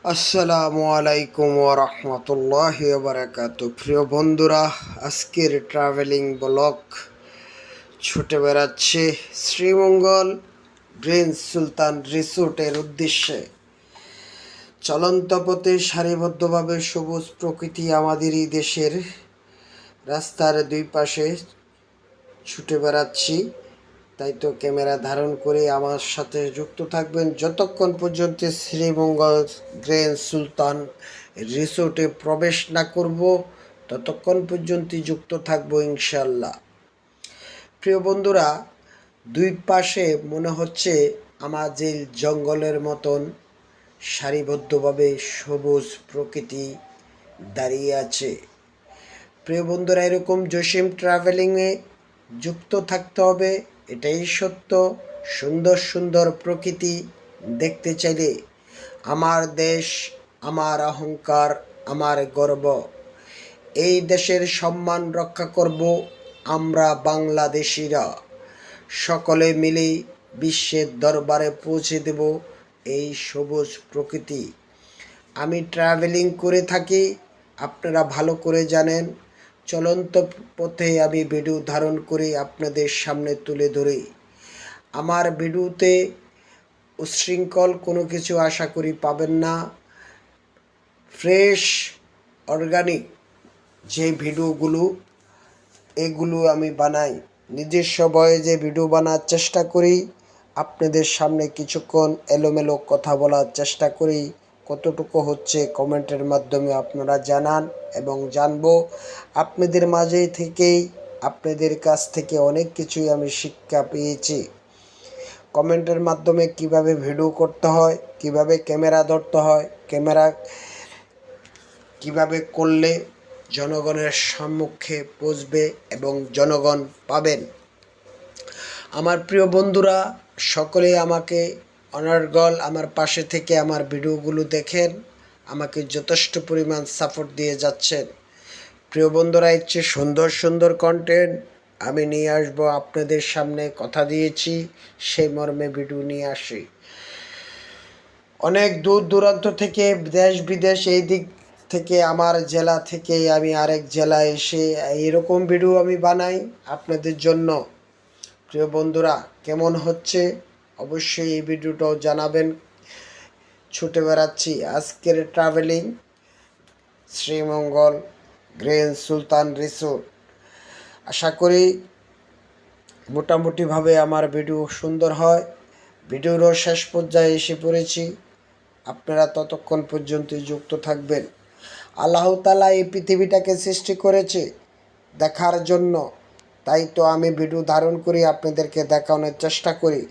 আসসালামু আলাইকুম ওয়া রাহমাতুল্লাহি ওয়া বারাকাতুহু। প্রিয় বন্ধুরা, আজকের ট্রাভেলিং ব্লগ ছুটে বেড়াচ্ছে শ্রীমঙ্গল গ্রিন সুলতান রিসোর্টের উদ্দেশ্যে। চলন্ত পথে সারিবদ্ধভাবে সবুজ প্রকৃতি আমাদের এই দেশের রাস্তার দুই পাশে ছুটে বেড়াচ্ছি। তাই তো ক্যামেরা ধারণ করে আমার সাথে যুক্ত থাকবেন যতক্ষণ পর্যন্ত শ্রীমঙ্গল গ্র্যান্ড সুলতান রিসোর্টে প্রবেশ না করব, ততক্ষণ পর্যন্ত যুক্ত থাকবো ইনশাল্লাহ। প্রিয় বন্ধুরা, দুই পাশে মনে হচ্ছে আমাদের জঙ্গলের মতন সারিবদ্ধভাবে সবুজ প্রকৃতি দাঁড়িয়ে আছে। প্রিয় বন্ধুরা, এরকম জসিম ট্রাভেলিংয়ে যুক্ত থাকতে হবে, এটাই সত্য। সুন্দর সুন্দর প্রকৃতি দেখতে চাইলে আমার দেশ, আমার অহংকার, আমার গর্ব, এই দেশের সম্মান রক্ষা করব আমরা বাংলাদেশিরা। সকলে মিলে বিশ্বের দরবারে পৌঁছে দেব এই সবুজ প্রকৃতি। আমি ট্রাভেলিং করে থাকি, আপনারা ভালো করে জানেন। চলন্ত পথে আমি ভিডিও ধারণ করে আপনাদের সামনে তুলে ধরি। আমার ভিডিওতে উচ্ছৃঙ্খল কোনো কিছু আশা করি পাবেন না। ফ্রেশ অর্গানিক যে ভিডিওগুলো, এগুলো আমি বানাই, নিজস্ব ভয়েসে ভিডিও বানার চেষ্টা করি। আপনাদের সামনে কিছুক্ষণ এলোমেলো কথা বলার চেষ্টা করি। কতটুকু হচ্ছে কমেন্টের মাধ্যমে আপনারা জানান এবং জানবো। আপনাদের মাঝে থেকেই, আপনাদের কাছ থেকে অনেক কিছুই আমি শিক্ষা পেয়েছি। কমেন্টের মাধ্যমে কিভাবে ভিডিও করতে হয়, কিভাবে ক্যামেরা ধরতে হয়, ক্যামেরা কিভাবে করলে জনগণের সম্মুখে পৌঁছবে এবং জনগণ পাবেন। আমার প্রিয় বন্ধুরা সকলে আমাকে অনর্গল আমার পাশে থেকে আমার ভিডিওগুলো দেখেন, আমাকে যথেষ্ট পরিমাণ সাপোর্ট দিয়ে যাচ্ছেন। প্রিয় বন্ধুরা, ইচ্ছে সুন্দর সুন্দর কন্টেন্ট আমি নিয়ে আসবো আপনাদের সামনে, কথা দিয়েছি, সেই মর্মে ভিডিও নিয়ে আসি। অনেক দূর দূরান্ত থেকে, দেশ বিদেশ, এই দিক থেকে, আমার জেলা থেকে আমি আরেক জেলায় এসে এরকম ভিডিও আমি বানাই আপনাদের জন্য। প্রিয় বন্ধুরা, কেমন হচ্ছে অবশ্যই এই ভিডিওটাও জানাবেন। ছুটে বেড়াচ্ছি আজকের ট্রাভেলিং শ্রীমঙ্গল গ্র্যান্ড সুলতান রিসোর্ট। আশা করি মোটামুটিভাবে আমার ভিডিও সুন্দর হয়। ভিডিওরও শেষ পর্যায়ে এসে পড়েছি, আপনারা ততক্ষণ পর্যন্ত যুক্ত থাকবেন। আল্লাহ তাআলা এই পৃথিবীটাকে সৃষ্টি করেছে দেখার জন্য, তাই তো আমি ভিডিও ধারণ করি, আপনাদেরকে দেখানোর চেষ্টা করি।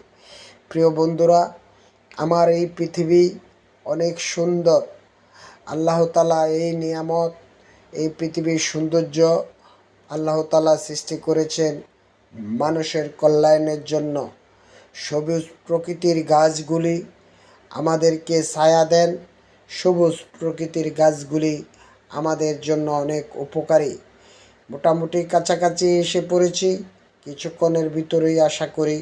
প্রিয় বন্ধুরা, আমার এই পৃথিবী অনেক সুন্দর। আল্লাহ তাআলা এই নিয়ামত, এই পৃথিবীর সৌন্দর্য আল্লাহ তাআলা সৃষ্টি করেছেন মানুষের কল্যাণের জন্য। সবুজ প্রকৃতির গাছগুলি আমাদেরকে ছায়া দেন, সবুজ প্রকৃতির গাছগুলি আমাদের জন্য অনেক উপকারী। মোটামুটি কাছাকাছি এসে পড়েছি, কিছুক্ষণের ভিতরেই আশা করি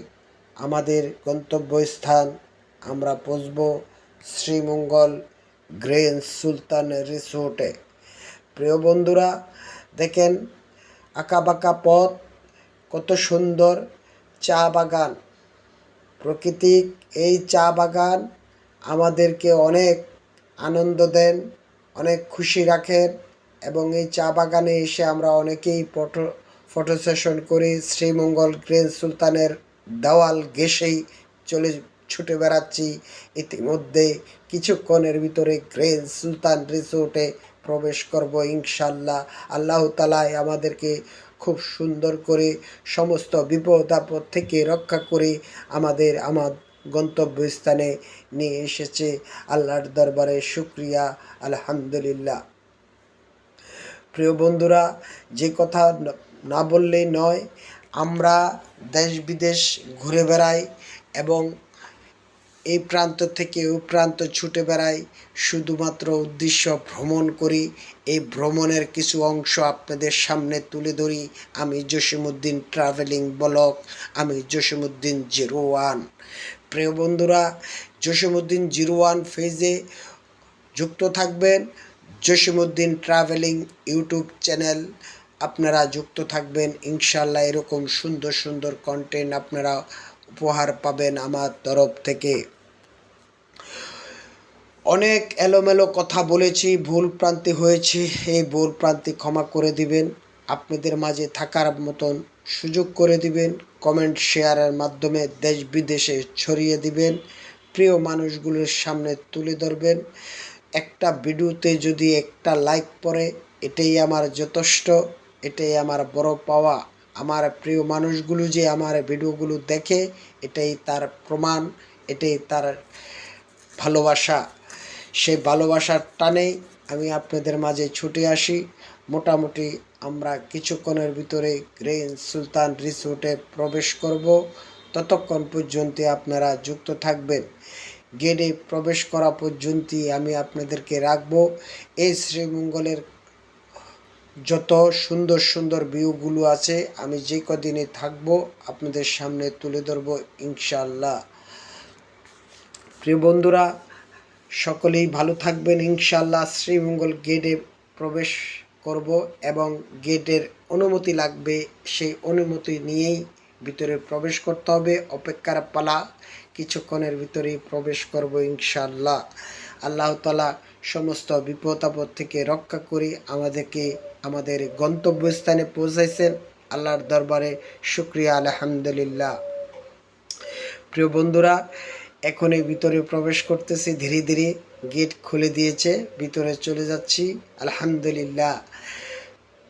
আমাদের গন্তব্যস্থান আমরা পৌঁছব শ্রীমঙ্গল গ্র্যান্ড সুলতান রিসোর্টে। প্রিয় বন্ধুরা, দেখেন আঁকাবাঁকা পথ, কত সুন্দর চা বাগান, প্রকৃতিক এই চা বাগান আমাদেরকে অনেক আনন্দ দেন, অনেক খুশি রাখেন। এবং এই চা বাগানে এসে আমরা অনেকেই ফটো সেশন করি। শ্রীমঙ্গল গ্র্যান্ড সুলতানের দেওয়াল ঘেঁষেই ছুটে বেড়াচ্ছি। ইতিমধ্যে কিছুক্ষণের ভিতরে গ্র্যান্ড সুলতান রিসোর্টে প্রবেশ করব ইনশাল্লাহ। আল্লাহ তাআলা আমাদেরকে খুব সুন্দর করে সমস্ত বিপদ আপদ থেকে রক্ষা করে আমার গন্তব্যস্থানে নিয়ে এসেছে। আল্লাহর দরবারে শুকরিয়া, আলহামদুলিল্লাহ। প্রিয় বন্ধুরা, যে কথা না বললেই নয়, আমরা দেশ বিদেশ ঘুরে বেড়াই এবং এই প্রান্ত থেকে ওই প্রান্ত ছুটে বেড়াই, শুধুমাত্র উদ্দেশ্য ভ্রমণ করি। এই ভ্রমণের কিছু অংশ আপনাদের সামনে তুলে ধরি। আমি জসিমউদ্দিন ট্রাভেলিং ব্লগ, আমি জসিমউদ্দিন 01। প্রিয় বন্ধুরা, জসিমউদ্দিন 01 পেজে যুক্ত থাকবেন। জসিমউদ্দিন ট্রাভেলিং ইউটিউব চ্যানেল আপনারা যুক্ত থাকবেন, ইনশাল্লাহ এরকম সুন্দর সুন্দর কন্টেন্ট আপনারা উপহার পাবেন আমার তরফ থেকে। অনেক এলোমেলো কথা বলেছি, ভুল প্রান্তি হয়েছে, এই ভুল প্রান্তি ক্ষমা করে দিবেন। আপনাদের মাঝে থাকার মতন সুযোগ করে দিবেন, কমেন্ট শেয়ারের মাধ্যমে দেশ বিদেশে ছড়িয়ে দিবেন, প্রিয় মানুষগুলোর সামনে তুলে ধরবেন। একটা ভিডিওতে যদি একটা লাইক পড়ে এটাই আমার যথেষ্ট, এটাই আমার বড় পাওয়া। আমার প্রিয় মানুষগুলো যে আমার ভিডিওগুলো দেখে এটাই তার প্রমাণ, এটাই তার ভালোবাসা। সেই ভালোবাসার টানেই আমি আপনাদের মাঝে ছুটে আসি। মোটামুটি আমরা কিছুক্ষণের ভিতরে গ্রিন সুলতান রিসোর্টে প্রবেশ করব, ততক্ষণ পর্যন্ত আপনারা যুক্ত থাকবেন। গেটে প্রবেশ করা পর্যন্ত আমি আপনাদেরকে রাখবো। এই শ্রীমঙ্গলের যত সুন্দর সুন্দর ভিউগুলো আছে আমি যে কদিনে থাকবো আপনাদের সামনে তুলে ধরবো ইনশাআল্লাহ। প্রিয় বন্ধুরা, সকলেই ভালো থাকবেন ইনশাআল্লাহ। শ্রীমঙ্গল গেটে প্রবেশ করব এবং গেটের অনুমতি লাগবে, সেই অনুমতি নিয়েই ভিতরে প্রবেশ করতে হবে। অপেক্ষার পালা, কিছুক্ষণের ভিতরেই প্রবেশ করব ইনশাআল্লাহ। আল্লাহ তাআলা সমস্ত বিপদ আপদ থেকে রক্ষা করে আমাদেরকে আমাদের গন্তব্যস্থানে পৌঁছাইছেন, আল্লাহর দরবারে শুকরিয়া আলহামদুলিল্লাহ। প্রিয় বন্ধুরা, এখনই ভিতরে প্রবেশ করতেছি, ধীরে ধীরে গেট খুলে দিয়েছে, ভিতরে চলে যাচ্ছি আলহামদুলিল্লাহ।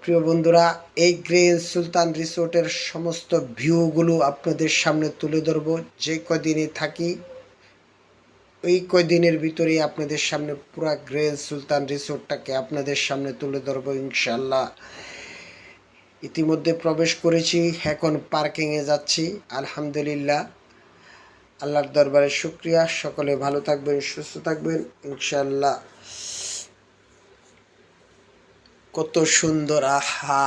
প্রিয় বন্ধুরা, এই গ্রিন সুলতান রিসোর্টের সমস্ত ভিউগুলো আপনাদের সামনে তুলে ধরবো। যে কদিনে থাকি ওই কয়দিনের ভিতরেই আপনাদের সামনে পুরো গ্রিন সুলতান রিসোর্টটাকে আপনাদের সামনে তুলে ধরবো ইনশাল্লাহ। ইতিমধ্যে প্রবেশ করেছি, এখন পার্কিংয়ে যাচ্ছি আলহামদুলিল্লাহ। আল্লাহর দরবারে শুকরিয়া। সকলে ভালো থাকবেন, সুস্থ থাকবেন ইনশাআল্লাহ। কত সুন্দর, আহা!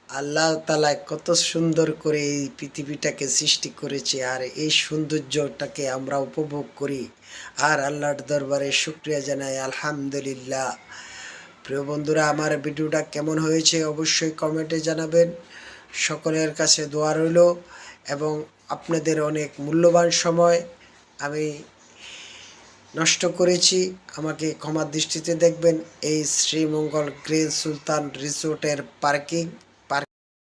আল্লাহ তাআলা কত সুন্দর করে এই পৃথিবীটাকে সৃষ্টি করেছে, আর এই সৌন্দর্যটাকে আমরা উপভোগ করি আর আল্লাহর দরবারে শুকরিয়া জানাই আলহামদুলিল্লাহ। প্রিয় বন্ধুরা, আমার ভিডিওটা কেমন হয়েছে অবশ্যই কমেন্টে জানাবেন। সকলের কাছে দোয়া রইল এবং আপনাদের অনেক মূল্যবান সময় আমি নষ্ট করেছি, আমাকে ক্ষমার দৃষ্টিতে দেখবেন। এই শ্রীমঙ্গল গ্রিন সুলতান রিসোর্টের পার্কিং